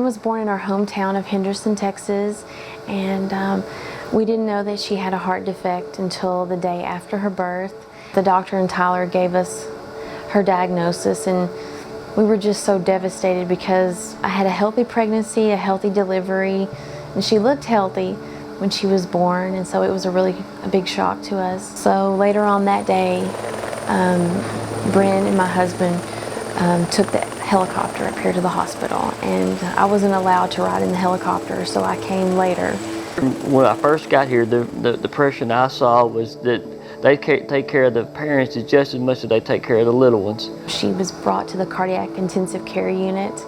was born in our hometown of Henderson, Texas, and we didn't know that she had a heart defect until the day after her birth. The doctor and Tyler gave us her diagnosis, and we were just so devastated because I had a healthy pregnancy, a healthy delivery, and she looked healthy when she was born, and so it was a big shock to us. So later on that day, Brynn and my husband took the helicopter up here to the hospital, and I wasn't allowed to ride in the helicopter, so I came later. When I first got here, the impression I saw was that they take care of the parents just as much as they take care of the little ones. She was brought to the cardiac intensive care unit,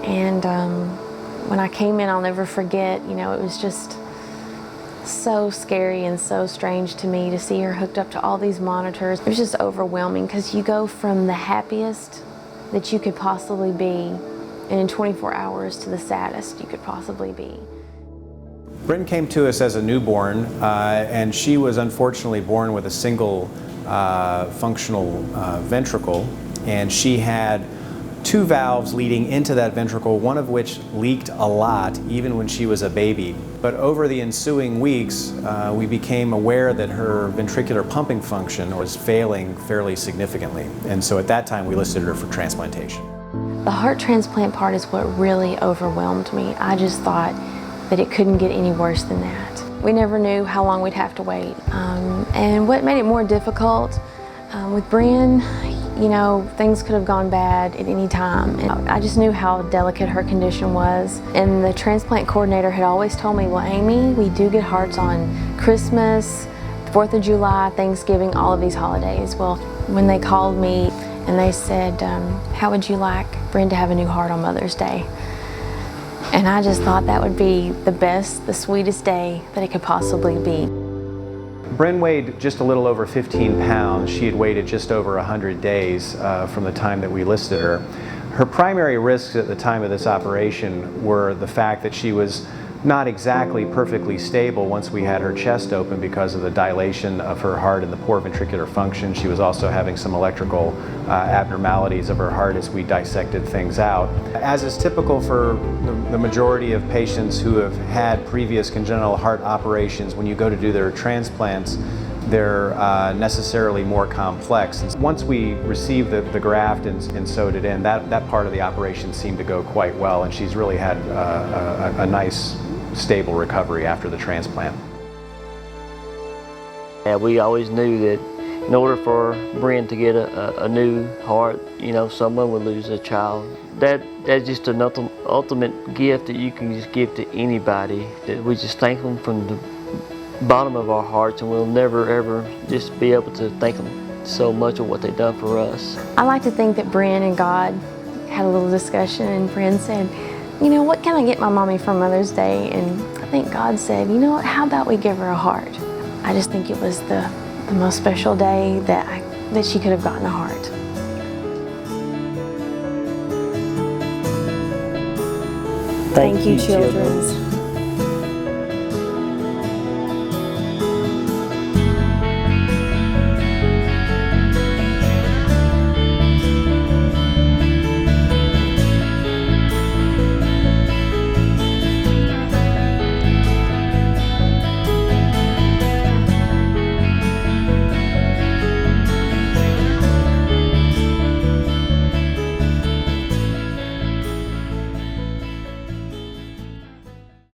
and when I came in, I'll never forget, you know, it was just so scary and so strange to me to see her hooked up to all these monitors. It was just overwhelming because you go from the happiest that you could possibly be, and in 24 hours to the saddest you could possibly be. Brynn came to us as a newborn, and she was unfortunately born with a single functional ventricle, and she had 2 valves leading into that ventricle, one of which leaked a lot even when she was a baby. But over the ensuing weeks, we became aware that her ventricular pumping function was failing fairly significantly, and so at that time we listed her for transplantation. The heart transplant part is what really overwhelmed me. I just thought that it couldn't get any worse than that. We never knew how long we'd have to wait. And what made it more difficult, with Brynn, you know, things could have gone bad at any time. And I just knew how delicate her condition was. And the transplant coordinator had always told me, well, Amy, we do get hearts on Christmas, 4th of July, Thanksgiving, all of these holidays. Well, when they called me and they said, how would you like Brynn to have a new heart on Mother's Day? And I just thought that would be the best, the sweetest day that it could possibly be. Brynn weighed just a little over 15 pounds. She had waited just over 100 days from the time that we listed her. Her primary risks at the time of this operation were the fact that she was not exactly perfectly stable once we had her chest open because of the dilation of her heart and the poor ventricular function. She was also having some electrical abnormalities of her heart as we dissected things out. As is typical for the majority of patients who have had previous congenital heart operations, when you go to do their transplants, they're necessarily more complex. And once we received the graft and sewed it in, that part of the operation seemed to go quite well, and she's really had a nice, stable recovery after the transplant. Yeah, we always knew that in order for Brynn to get a new heart, you know, someone would lose a child. That's just an ultimate gift that you can just give to anybody. We just thank them from the bottom of our hearts, and we'll never ever just be able to thank them so much of what they've done for us. I like to think that Brynn and God had a little discussion, and Brynn said, you know, what can I get my mommy for Mother's Day? And I think God said, you know what, how about we give her a heart? I just think it was the most special day that she could have gotten a heart. Thank you, children.